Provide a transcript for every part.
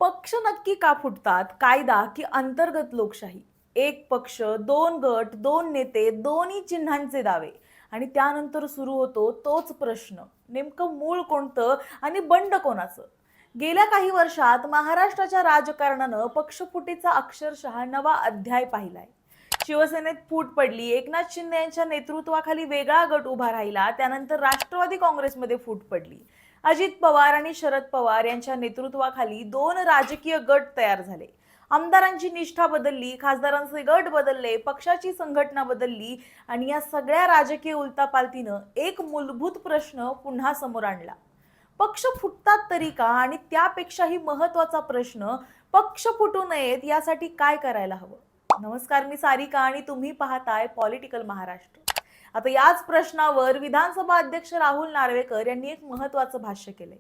पक्ष नक्की का फुटतात? कायदा की अंतर्गत लोकशाही? एक पक्ष, दोन गट, दोन नेते, दोन्ही चिन्हांचे दावे आणि त्यानंतर सुरू होतो तोच प्रश्न. नेमकं मूळ कोणतं आणि बंड कोणाचं? गेल्या काही वर्षात महाराष्ट्राच्या राजकारणानं पक्षफुटीचा अक्षरशः नवा अध्याय पाहिलाय. शिवसेनेत फूट पडली, एकनाथ शिंदे यांच्या नेतृत्वाखाली वेगळा गट उभा राहिला, त्यानंतर राष्ट्रवादी काँग्रेसमध्ये फूट पडली. अजित पवार आणि शरद पवार यांच्या नेतृत्वाखाली दोन राजकीय गट तयार झाले. आमदारांची निष्ठा बदलली, खासदारांचे गट बदलले, पक्षाची संघटना बदलली आणि या सगळ्या राजकीय उलथापालथीनं एक मूलभूत प्रश्न पुन्हा समोर आणला. पक्ष फुटतात तरी का? आणि त्यापेक्षाही महत्वाचा प्रश्न, पक्ष फुटू नयेत यासाठी काय करायला हवं? नमस्कार, मी सारिका आणि तुम्ही पाहताय पॉलिटिकल महाराष्ट्र. आता याच प्रश्नावर विधानसभा अध्यक्ष राहुल नार्वेकर यांनी एक महत्त्वाचं भाष्य केलंय.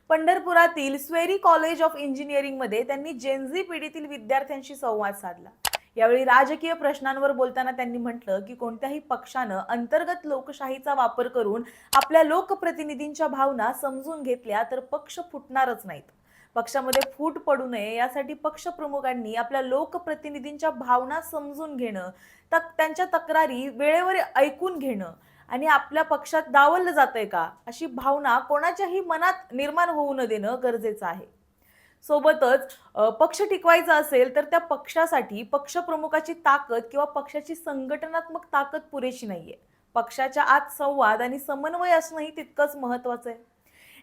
पंढरपुरातील स्वेरी कॉलेज ऑफ इंजिनिअरिंग मध्ये त्यांनी जेनझी पिढीतील विद्यार्थ्यांशी संवाद साधला. यावेळी राजकीय प्रश्नांवर बोलताना त्यांनी म्हटलं की कोणत्याही पक्षानं अंतर्गत लोकशाहीचा वापर करून आपल्या लोकप्रतिनिधींच्या भावना समजून घेतल्या तर पक्ष फुटणारच नाहीत. पक्षामध्ये फूट पडू नये यासाठी पक्षप्रमुखांनी आपल्या लोकप्रतिनिधींच्या भावना समजून घेणं, त्यांच्या तक्रारी वेळेवर ऐकून घेणं आणि आपल्या पक्षात डावललं जातंय का अशी भावना कोणाच्याही मनात निर्माण होऊ न देणं गरजेचं आहे. सोबतच पक्ष टिकवायचा असेल तर त्या पक्षासाठी पक्षप्रमुखाची ताकद किंवा पक्षाची संघटनात्मक ताकद पुरेशी नाहीये. पक्षाच्या आत संवाद आणि समन्वय असणंही तितकंच महत्वाचं आहे.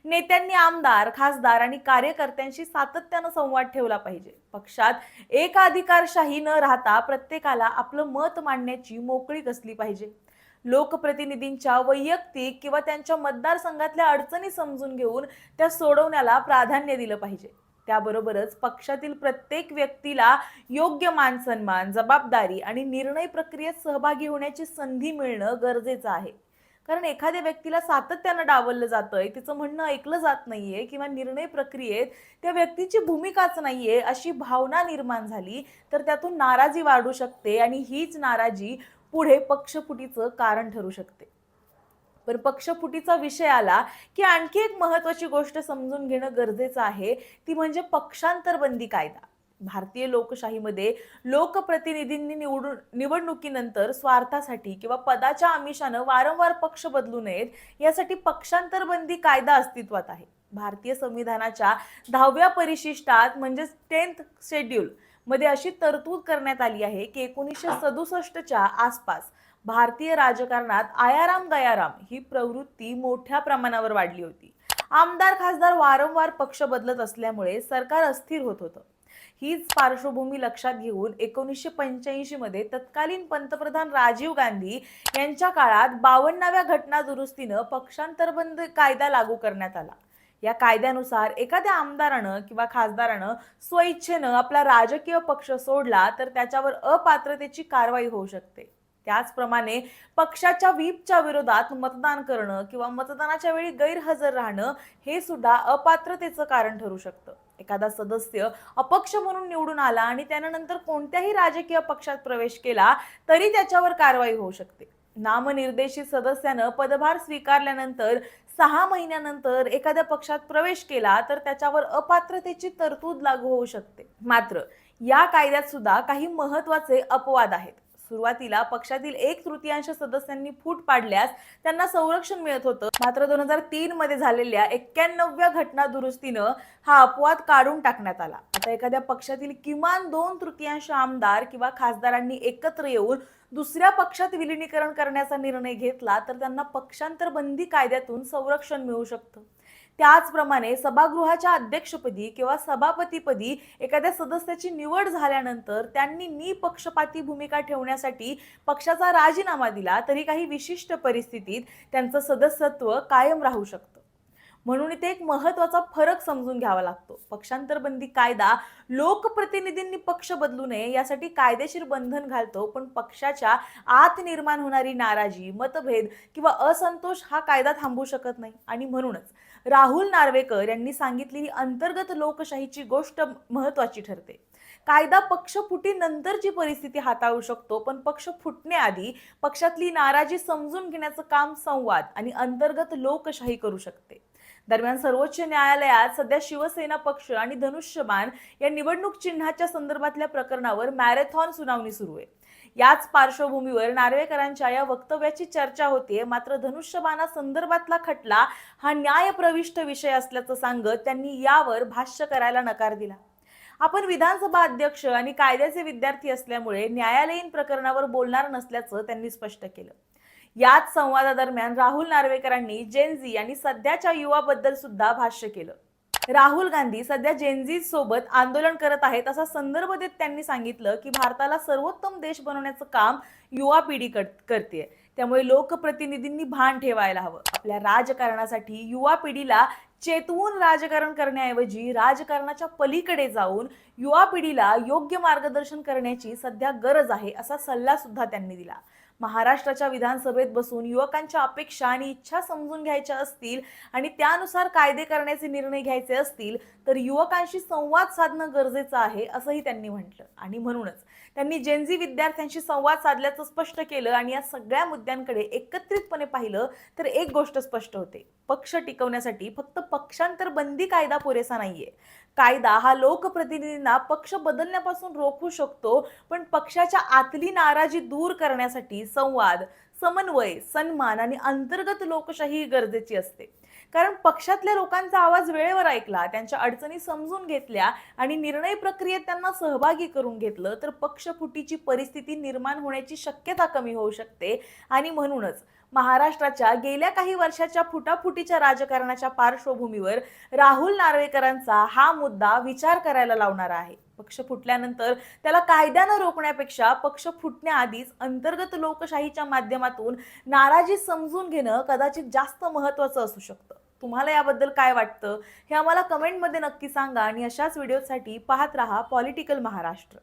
नेत्यांनी आमदार, खासदार आणि कार्यकर्त्यांशी सातत्यानं संवाद ठेवला पाहिजे. पक्षात एकाधिकारशाही न राहता प्रत्येकाला आपलं मत मांडण्याची मोकळीक असली पाहिजे. लोकप्रतिनिधींच्या वैयक्तिक किंवा त्यांच्या मतदारसंघातल्या अडचणी समजून घेऊन त्या सोडवण्याला प्राधान्य दिलं पाहिजे. त्याबरोबरच पक्षातील प्रत्येक व्यक्तीला योग्य मानसन्मान, जबाबदारी आणि निर्णय प्रक्रियेत सहभागी होण्याची संधी मिळणं गरजेचं आहे. कारण एखाद्या व्यक्तीला सातत्यानं डावललं जातंय, तिचं म्हणणं ऐकलं जात नाहीये किंवा निर्णय प्रक्रियेत त्या व्यक्तीची भूमिकाच नाहीये अशी भावना निर्माण झाली तर त्यातून नाराजी वाढू शकते आणि हीच नाराजी पुढे पक्षफुटीचं कारण ठरू शकते. पण पक्षफुटीचा विषय आला की आणखी एक महत्त्वाची गोष्ट समजून घेणं गरजेचं आहे, ती म्हणजे पक्षांतरबंदी कायदा. भारतीय लोकशाहीमध्ये लोकप्रतिनिधींनी निवडणुकीनंतर स्वार्थासाठी किंवा पदाच्या आमिषानं वारंवार पक्ष बदलू नयेत यासाठी पक्षांतरबंदी कायदा अस्तित्वात आहे. भारतीय संविधानाच्या 10व्या परिशिष्टात म्हणजे 10th शेड्यूल मध्ये अशी तरतूद करण्यात आली आहे की 1967च्या आसपास भारतीय राजकारणात आयाराम गयाराम ही प्रवृत्ती मोठ्या प्रमाणावर वाढली होती. आमदार, खासदार वारंवार पक्ष बदलत असल्यामुळे सरकार अस्थिर होत होतं. हीच पार्श्वभूमी लक्षात घेऊन 1985 मध्ये तत्कालीन पंतप्रधान राजीव गांधी यांच्या काळात 52व्या घटना दुरुस्तीनं पक्षांतरबंदी कायदा लागू करण्यात आला. या कायद्यानुसार एखाद्या आमदारानं किंवा खासदारानं स्वइच्छेनं आपला राजकीय पक्ष सोडला तर त्याच्यावर अपात्रतेची कारवाई होऊ शकते. त्याचप्रमाणे पक्षाच्या व्हीपच्या विरोधात मतदान करणं किंवा मतदानाच्या वेळी गैरहजर राहणं हे सुद्धा अपात्रतेचं कारण ठरू शकतं. एखादा सदस्य अपक्ष म्हणून निवडून आला आणि त्यानंतर कोणत्याही राजकीय पक्षात प्रवेश केला तरी त्याच्यावर कारवाई होऊ शकते. नामनिर्देशित सदस्यानं पदभार स्वीकारल्यानंतर 6 महिन्यानंतर एखाद्या पक्षात प्रवेश केला तर त्याच्यावर अपात्रतेची तरतूद लागू होऊ शकते. मात्र या कायद्यात सुद्धा काही महत्त्वाचे अपवाद आहेत. सुरुवातीला पक्षातील 1/3 सदस्यांनी फूट पाडल्यास त्यांना संरक्षण मिळत होतं. मात्र 2003 मध्ये झालेल्या 91व्या घटना दुरुस्तीनं हा अपवाद काढून टाकण्यात आला. आता एखाद्या पक्षातील किमान 2/3 आमदार किंवा खासदारांनी एकत्र येऊन दुसऱ्या पक्षात विलीनीकरण करण्याचा निर्णय घेतला तर त्यांना पक्षांतरबंदी कायद्यातून संरक्षण मिळू शकतं. त्याचप्रमाणे सभागृहाच्या अध्यक्षपदी किंवा सभापतीपदी एखाद्या सदस्याची निवड झाल्यानंतर त्यांनी निपक्षपाती भूमिका ठेवण्यासाठी पक्षाचा राजीनामा दिला तरी काही विशिष्ट परिस्थितीत त्यांचं सदस्यत्व कायम राहू शकतं. म्हणून इथे एक महत्त्वाचा फरक समजून घ्यावा लागतो. पक्षांतरबंदी कायदा लोकप्रतिनिधींनी पक्ष बदलू नये यासाठी कायदेशीर बंधन घालतो, पण पक्षाच्या आत निर्माण होणारी नाराजी, मतभेद किंवा असंतोष हा कायदा थांबवू शकत नाही. आणि म्हणूनच राहुल नार्वेकर यांनी सांगितलेली अंतर्गत लोकशाहीची गोष्ट महत्त्वाची ठरते. कायदा पक्ष फुटीनंतरची परिस्थिती हाताळू शकतो, पण पक्ष फुटण्याआधी पक्षातली नाराजी समजून घेण्याचं काम संवाद आणि अंतर्गत लोकशाही करू शकते. दरम्यान सर्वोच्च न्यायालयात सध्या शिवसेना पक्ष आणि धनुष्यबाण या निवडणूक चिन्हाच्या संदर्भातल्या प्रकरणावर मॅरेथॉन सुनावणी सुरू आहे. याच पार्श्वभूमीवर नार्वेकरांच्या या वक्तव्याची चर्चा होतीये. मात्र धनुष्यबाणा खटला हा न्यायप्रविष्ट विषय असल्याचं सांगत त्यांनी यावर भाष्य करायला नकार दिला. आपण विधानसभा अध्यक्ष आणि कायद्याचे विद्यार्थी असल्यामुळे न्यायालयीन प्रकरणावर बोलणार नसल्याचं त्यांनी स्पष्ट केलं. याच संवादादरम्यान राहुल नार्वेकरांनी जेनझी आणि सध्याच्या युवाबद्दल सुद्धा भाष्य केलं. राहुल गांधी सध्या जेनझी सोबत आंदोलन करत आहेत असा संदर्भ देत त्यांनी सांगितलं की भारताला सर्वोत्तम देश बनवण्याचं काम युवा पिढी करते. त्यामुळे लोकप्रतिनिधींनी भान ठेवायला हवं. आपल्या राजकारणासाठी युवा पिढीला चेतवून राजकारण करण्याऐवजी राजकारणाच्या पलीकडे जाऊन युवा पिढीला योग्य मार्गदर्शन करण्याची सध्या गरज आहे असा सल्ला सुद्धा त्यांनी दिला. महाराष्ट्राच्या विधानसभेत बसून युवकांच्या अपेक्षा आणि इच्छा समजून घ्यायच्या असतील आणि त्यानुसार कायदे करण्याचे निर्णय घ्यायचे असतील तर युवकांशी संवाद साधणं गरजेचं आहे असंही त्यांनी म्हटलं. आणि म्हणूनच त्यांनी जेनझी विद्यार्थ्यांशी संवाद साधल्याचं स्पष्ट केलं. आणि या सगळ्या मुद्द्यांकडे एकत्रितपणे पाहिलं तर एक गोष्ट स्पष्ट होते. पक्ष टिकवण्यासाठी फक्त पक्षांतर बंदी कायदा पुरेसा नाहीये. कायदा हा लोकप्रतिनिधींना पक्ष बदलण्यापासून रोखू शकतो, पण पक्षाच्या आतली नाराजी दूर करण्यासाठी संवाद, समन्वय, सन्मान आणि अंतर्गत लोकशाही गरजेची असते. कारण पक्षातल्या लोकांचा आवाज वेळेवर ऐकला, त्यांच्या अडचणी समजून घेतल्या आणि निर्णय प्रक्रियेत त्यांना सहभागी करून घेतलं तर पक्षफुटीची परिस्थिती निर्माण होण्याची शक्यता कमी होऊ शकते. आणि म्हणूनच महाराष्ट्राच्या गेल्या काही वर्षाच्या फुटाफुटीच्या राजकारणाच्या पार्श्वभूमीवर राहुल नार्वेकरांचा हा मुद्दा विचार करायला लावणारा आहे. पक्ष फुटल्यानंतर त्याला कायद्यानं रोखण्यापेक्षा पक्ष फुटण्याआधीच अंतर्गत लोकशाहीच्या माध्यमातून नाराजी समजून घेणं कदाचित जास्त महत्त्वाचं असू शकतं. तुम्हाला याबद्दल काय वाटतं हे आम्हाला कमेंटमध्ये नक्की सांगा. आणि अशाच व्हिडिओसाठी पाहत रहा पॉलिटिकल महाराष्ट्र.